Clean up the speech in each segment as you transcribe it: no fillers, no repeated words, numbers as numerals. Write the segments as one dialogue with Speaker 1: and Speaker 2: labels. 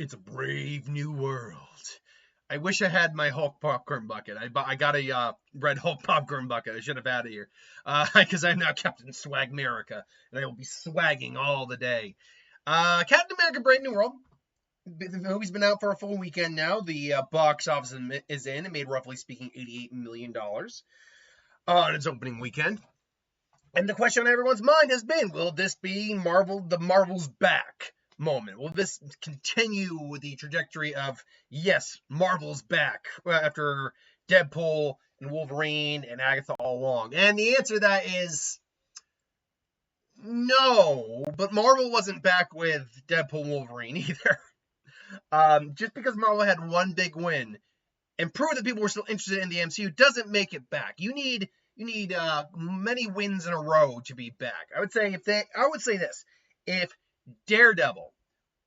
Speaker 1: It's a brave new world. I wish I had my Hulk popcorn bucket. I got a red Hulk popcorn bucket. I should have had it here, because I'm now Captain Swag America, and I will be swagging all the day. Captain America: Brave New World. The movie's been out for a full weekend now. The box office is in. It made, roughly speaking, $88 million on its opening weekend. And the question on everyone's mind has been, will this be the Marvel's back moment? Will this continue the trajectory of, yes, Marvel's back after Deadpool and Wolverine and Agatha all along? And the answer to that is no, but Marvel wasn't back with Deadpool and Wolverine either. Just because Marvel had one big win and proved that people were still interested in the MCU doesn't make it back. You need many wins in a row to be back. I would say this: if Daredevil,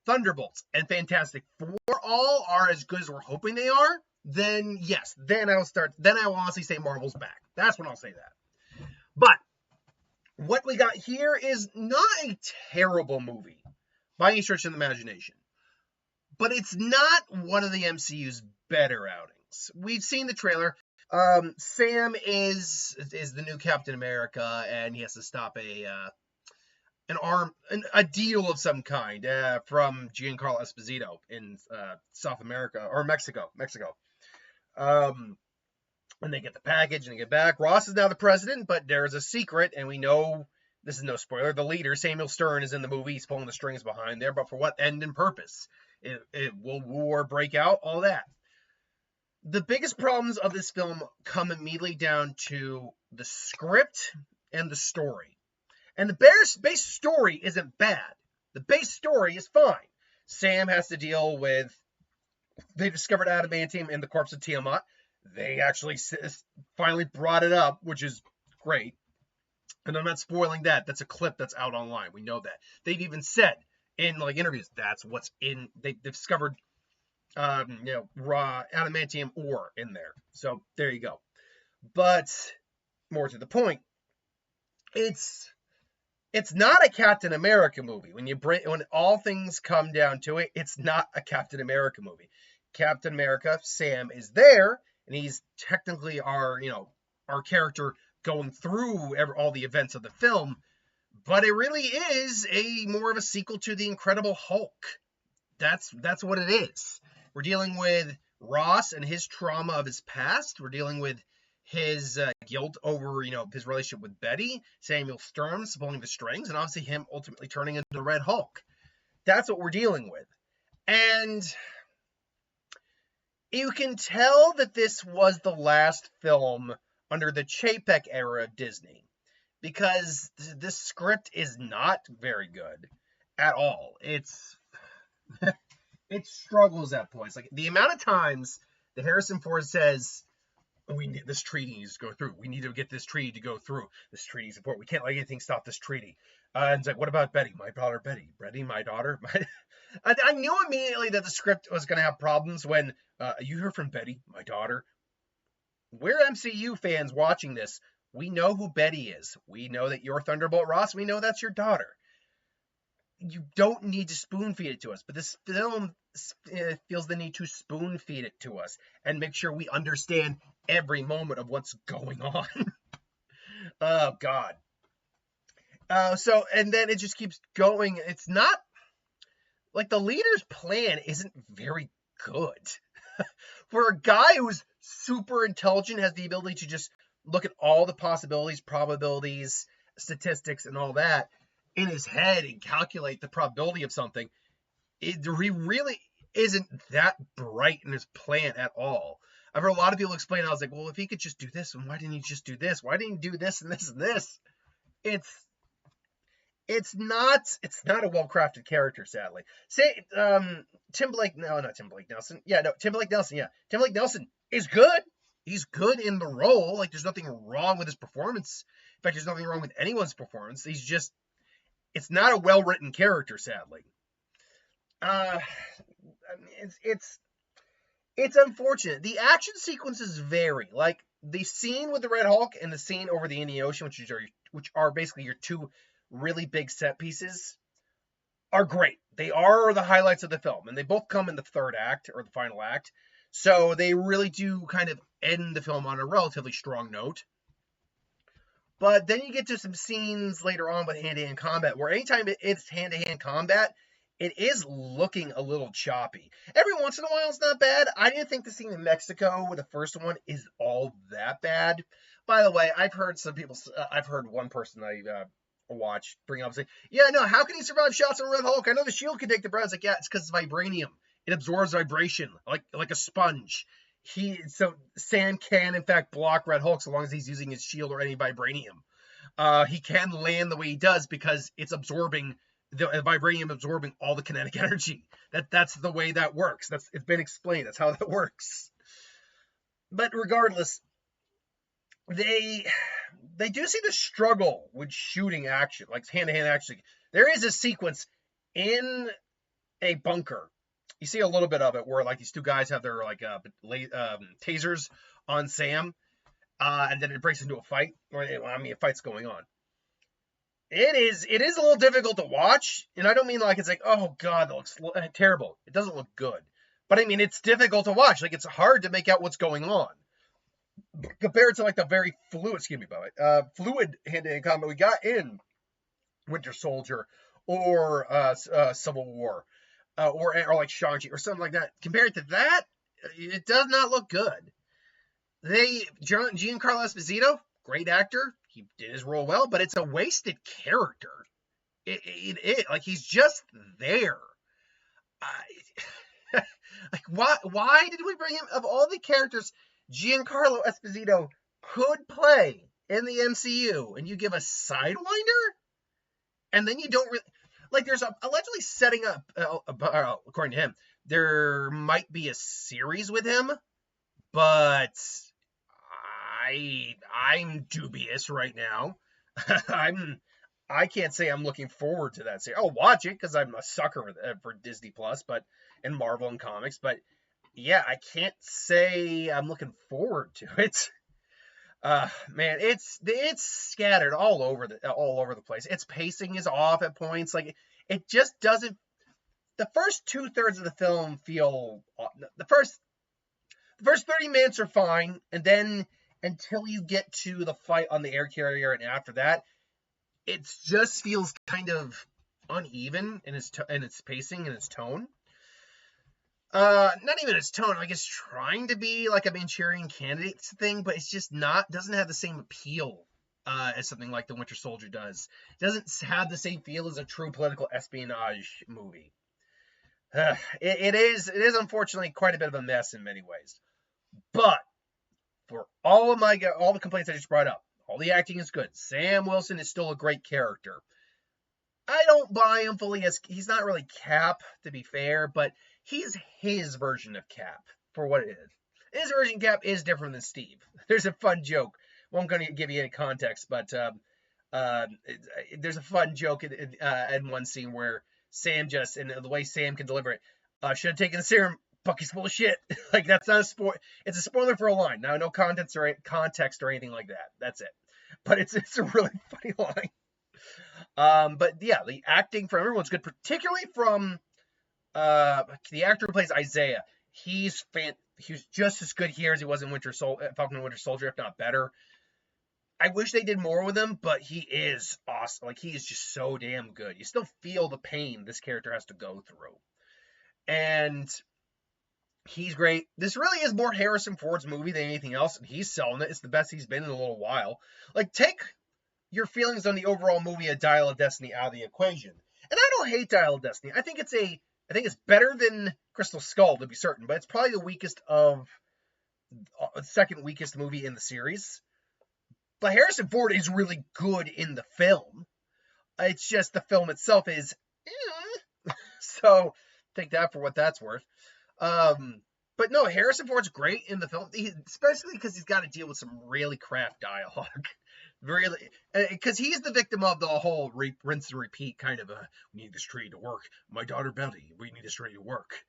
Speaker 1: Thunderbolts, and Fantastic Four all are as good as we're hoping they are, then yes, then I will honestly say Marvel's back. That's when I'll say that. But what we got here is not a terrible movie by any stretch of the imagination, but it's not one of the MCU's better outings. We've seen the trailer. Sam is the new Captain America, and he has to stop a deal of some kind from Giancarlo Esposito in South America or Mexico. And they get the package and they get back. Ross is now the president, but there's a secret, and we know this is no spoiler. The leader, Samuel Stern, is in the movie. He's pulling the strings behind there, but for what end and purpose? Will war break out? All that. The biggest problems of this film come immediately down to the script and the story. And the base story isn't bad. The base story is fine. Sam has to deal with, they discovered adamantium in the corpse of Tiamat. They actually finally brought it up, which is great. And I'm not spoiling that. That's a clip that's out online. We know that. They've even said in interviews, that's what's in, they've discovered raw adamantium ore in there. So there you go. But more to the point, it's not a Captain America movie. When all things come down to it, it's not a Captain America movie. Captain America, Sam, is there, and he's technically our character going through all the events of the film, but it really is more of a sequel to The Incredible Hulk. That's what it is. We're dealing with Ross and his trauma of his past. We're dealing with his guilt over, his relationship with Betty, Samuel Stern pulling the strings, and obviously him ultimately turning into the Red Hulk. That's what we're dealing with. And you can tell that this was the last film under the Chapek era of Disney, because this script is not very good at all. It struggles at points. Like the amount of times that Harrison Ford says, this treaty needs to go through. We need to get this treaty to go through. This treaty is important. We can't let anything stop this treaty. And it's like, what about Betty? My daughter, Betty. Betty, my daughter. I knew immediately that the script was going to have problems when you heard from Betty, my daughter. We're MCU fans watching this. We know who Betty is. We know that you're Thunderbolt Ross. We know that's your daughter. You don't need to spoon feed it to us, but this film feels the need to spoon feed it to us and make sure we understand every moment of what's going on. Oh God. And then it just keeps going. It's not like the leader's plan isn't very good. For a guy who's super intelligent, has the ability to just look at all the possibilities, probabilities, statistics, and all that in his head and calculate the probability of something, he really isn't that bright in his plan at all. I've heard a lot of people explain, I was like, well, if he could just do this, why didn't he just do this? Why didn't he do this and this and this? It's not a well-crafted character, sadly. Tim Blake Nelson. Tim Blake Nelson is good. He's good in the role. Like, there's nothing wrong with his performance. In fact, there's nothing wrong with anyone's performance. It's not a well-written character, sadly. It's unfortunate. The action sequences vary. Like, the scene with the Red Hulk and the scene over the Indian Ocean, which are basically your two really big set pieces, are great. they are the highlights of the film, and they both come in the third act or the final act. So they really do kind of end the film on a relatively strong note. But then you get to some scenes later on with hand-to-hand combat, where anytime it's hand-to-hand combat, it is looking a little choppy. Every once in a while, it's not bad. I didn't think the scene in Mexico with the first one is all that bad. By the way, I've heard one person I watched bring up saying, "Yeah, no, how can he survive shots from Red Hulk? I know the shield can take the brunt." It's like, yeah, it's because it's vibranium. It absorbs vibration like a sponge. So Sam can in fact block Red Hulk so long as he's using his shield or any vibranium. He can land the way he does because it's absorbing the vibranium, absorbing all the kinetic energy. That's the way that works. It's been explained. That's how that works. But regardless, they do seem to struggle with shooting action, like hand-to-hand action. There is a sequence in a bunker. You see a little bit of it where like these two guys have their like tasers on Sam, and then it breaks into a fight. A fight's going on. It is a little difficult to watch, and I don't mean like it's like, oh god, that looks terrible. It doesn't look good, but I mean it's difficult to watch. Like it's hard to make out what's going on compared to like the very fluid hand-to-hand combat we got in Winter Soldier or Civil War. Or like Shang-Chi or something like that. Compared to that, it does not look good. Giancarlo Esposito, great actor. He did his role well, but it's a wasted character. Like he's just there. Like why did we bring him? Of all the characters Giancarlo Esposito could play in the MCU, and you give a Sidewinder, and then you don't really. Like, there's allegedly setting up, according to him, there might be a series with him, but I'm dubious right now. I can't say I'm looking forward to that series. I'll watch it because I'm a sucker for Disney Plus, and Marvel and comics. But yeah, I can't say I'm looking forward to it. Man, it's scattered all over the place. Its pacing is off at points. Like it just doesn't. The first 2/3 of the film feel the first 30 minutes are fine, and then until you get to the fight on the air carrier, and after that, it just feels kind of uneven in its pacing and its tone. Not even its tone. Like it's trying to be like a Manchurian Candidate thing, but it's just not. Doesn't have the same appeal as something like The Winter Soldier does. It doesn't have the same feel as a true political espionage movie. It is unfortunately quite a bit of a mess in many ways. But for all the complaints I just brought up, all the acting is good. Sam Wilson is still a great character. I don't buy him fully as he's not really Cap, to be fair, but he's his version of Cap for what it is. His version of Cap is different than Steve. There's a fun joke. Well, I'm going to give you any context, but there's a fun joke in one scene where Sam and the way Sam can deliver it, should have taken the serum. Bucky's full of shit. Like that's not a spoiler. It's a spoiler for a line. Now, no context or anything like that. That's it. But it's a really funny line. But yeah, the acting from everyone's good, particularly from the actor who plays Isaiah. He's just as good here as he was in Falcon and Winter Soldier, if not better. I wish they did more with him, but he is awesome. Like he is just so damn good. You still feel the pain this character has to go through, and he's great. This really is more Harrison Ford's movie than anything else, and he's selling it. It's the best he's been in a little while. Like take your feelings on the overall movie of Dial of Destiny out of the equation. And I don't hate Dial of Destiny. I think it's better than Crystal Skull, to be certain, but it's probably the second weakest movie in the series. But Harrison Ford is really good in the film. It's just the film itself is so take that for what that's worth. But no, Harrison Ford's great in the film, especially because he's got to deal with some really crap dialogue. Really, because he's the victim of the whole rinse and repeat kind of we need this tree to work. My daughter Betty, we need this tree to work.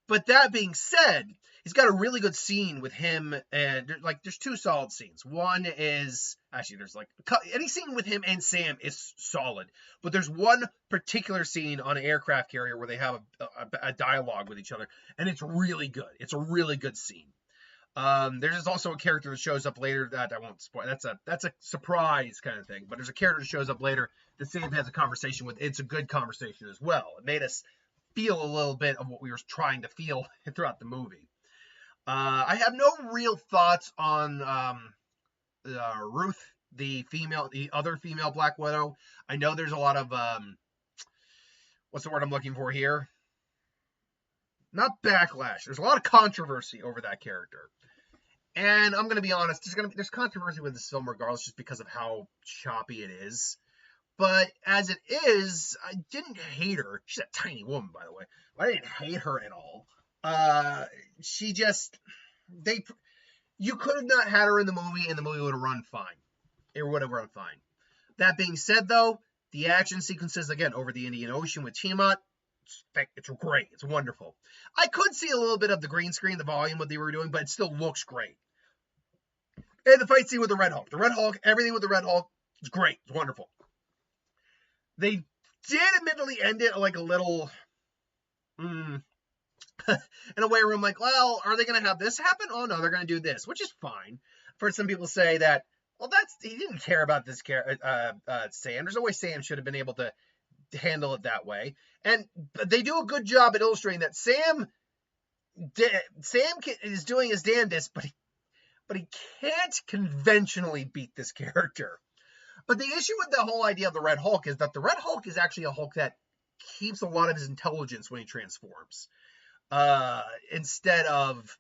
Speaker 1: But that being said, he's got a really good scene with him, and there's two solid scenes. One is actually there's any scene with him and Sam is solid, but there's one particular scene on an aircraft carrier where they have a dialogue with each other, and it's really good. It's a really good scene. There's also a character that shows up later that I won't spoil. That's a surprise kind of thing. But there's a character that shows up later that Sam has a conversation with. It's a good conversation as well. It made us feel a little bit of what we were trying to feel throughout the movie. I have no real thoughts on Ruth, the other female Black Widow. I know there's a lot of what's the word I'm looking for here? Not backlash. There's a lot of controversy over that character. And I'm going to be honest, there's controversy with this film regardless just because of how choppy it is. But as it is, I didn't hate her. She's a tiny woman, by the way. I didn't hate her at all. You could have not had her in the movie, and the movie would have run fine. It would have run fine. That being said, though, the action sequences, again, over the Indian Ocean with Tiamat, it's great. It's wonderful. I could see a little bit of the green screen, the volume, what they were doing, but it still looks great. And the fight scene with the Red Hulk. The Red Hulk, everything with the Red Hulk, it's great. It's wonderful. They did admittedly end it like a little, in a way where I'm like, well, are they going to have this happen? Oh, no, they're going to do this, which is fine. I've heard some people say that, well, he didn't care about this Sam. There's no way Sam should have been able to handle it that way. And they do a good job at illustrating that Sam is doing his damnedest, but he can't conventionally beat this character. But the issue with the whole idea of the Red Hulk is that the Red Hulk is actually a Hulk that keeps a lot of his intelligence when he transforms. Instead of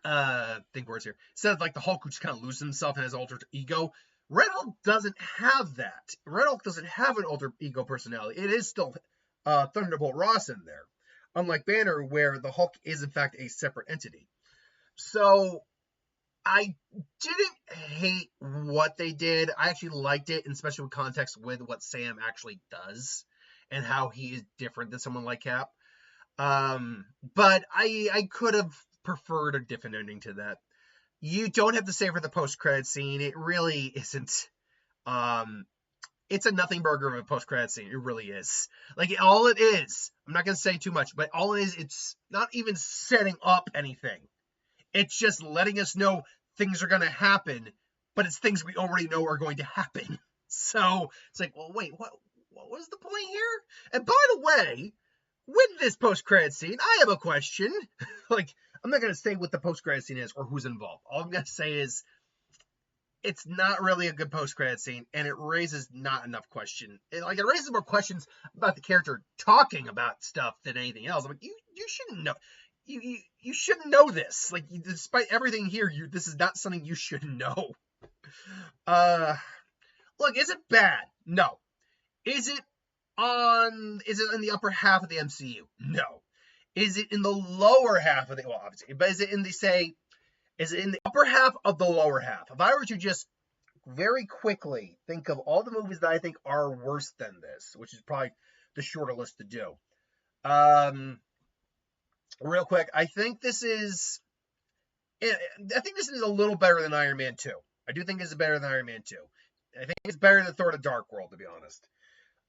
Speaker 1: instead of like the Hulk who just kind of loses himself and has alter ego, Red Hulk doesn't have that. Red Hulk doesn't have an alter ego personality. It is still Thunderbolt Ross in there, unlike Banner, where the Hulk is in fact a separate entity. So I didn't hate what they did. I actually liked it, especially with context with what Sam actually does and how he is different than someone like Cap. But I could have preferred a different ending to that. You don't have to say for the post-credit scene. It really isn't. It's a nothing burger of a post-credit scene. It really is. Like, all it is, I'm not going to say too much, but all it is, it's not even setting up anything. It's just letting us know things are going to happen, but it's things we already know are going to happen. So it's like, well, wait, what was the point here? And by the way, with this post-credit scene, I have a question. Like, I'm not going to say what the post-credit scene is or who's involved. All I'm going to say is it's not really a good post-credit scene, and it raises not enough question. It raises more questions about the character talking about stuff than anything else. I'm like, you shouldn't know. You shouldn't know this. Like, despite everything here, this is not something you should know. Look, is it bad? No. Is it in the upper half of the MCU? No. Is it in the lower half of well, obviously, but is it in the upper half of the lower half? If I were to just very quickly think of all the movies that I think are worse than this, which is probably the shorter list to do. Real quick, I think this is a little better than Iron Man 2. I do think it's better than Iron Man 2. I think it's better than Thor: The Dark World, to be honest.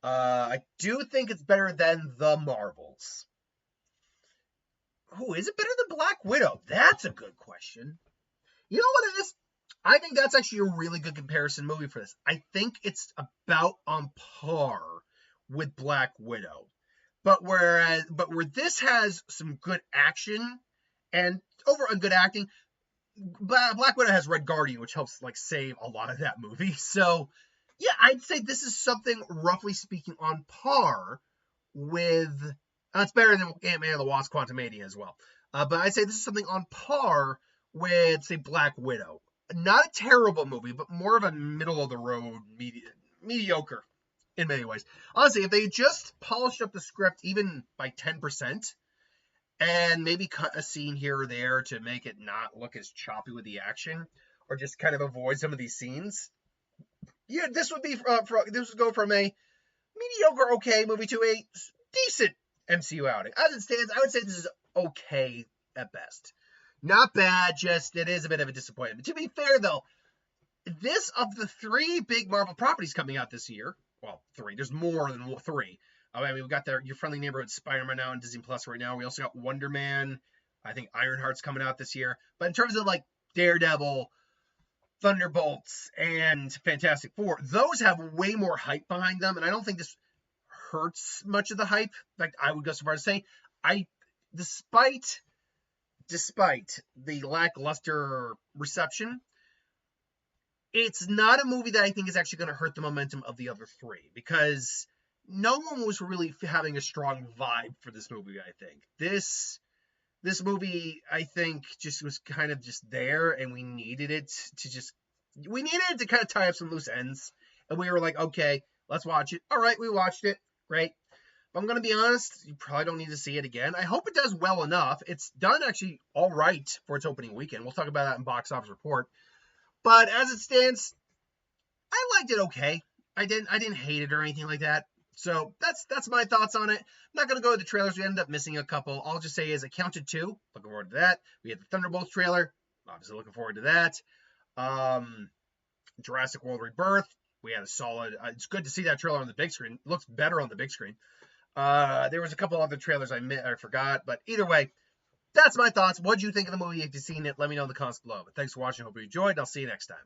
Speaker 1: I do think it's better than The Marvels. Is it better than Black Widow? That's a good question. You know what it is? I think that's actually a really good comparison movie for this. I think it's about on par with Black Widow. But where this has some good action and overall good acting, Black Widow has Red Guardian, which helps save a lot of that movie. So yeah, I'd say this is something roughly speaking on par with. It's better than Ant-Man and the Wasp: Quantumania as well. But I'd say this is something on par with, say, Black Widow. Not a terrible movie, but more of a middle-of-the-road, mediocre in many ways. Honestly, if they just polished up the script even by 10% and maybe cut a scene here or there to make it not look as choppy with the action or just kind of avoid some of these scenes, yeah, this would go from a mediocre, okay movie to a decent MCU outing. As it stands, I would say this is okay at best. Not bad, just it is a bit of a disappointment. To be fair, though, this of the 3 big Marvel properties coming out this year, well, 3, there's more than 3. I mean, we've got your friendly neighborhood Spider-Man now on Disney Plus right now. We also got Wonder Man. I think Ironheart's coming out this year. But in terms of like Daredevil, Thunderbolts, and Fantastic Four, those have way more hype behind them, and I don't think this hurts much of the hype. In fact, I would go so far as to say, despite the lackluster reception, it's not a movie that I think is actually going to hurt the momentum of the other 3, because no one was really having a strong vibe for this movie, I think. This movie, I think, just was kind of just there, and we needed it to kind of tie up some loose ends. And we were like, okay, let's watch it. All right, we watched it. Great. But I'm going to be honest, you probably don't need to see it again. I hope it does well enough. It's done actually all right for its opening weekend. We'll talk about that in Box Office Report. But as it stands, I liked it okay. I didn't hate it or anything like that. So that's my thoughts on it. I'm not going to go to the trailers. We ended up missing a couple. All I'll just say is I counted 2. Looking forward to that. We had the Thunderbolts trailer. Obviously looking forward to that. Jurassic World Rebirth. We had a solid. It's good to see that trailer on the big screen. It looks better on the big screen. There was a couple other trailers I forgot. But either way, that's my thoughts. What do you think of the movie? If you've seen it, let me know in the comments below. But thanks for watching. Hope you enjoyed. And I'll see you next time.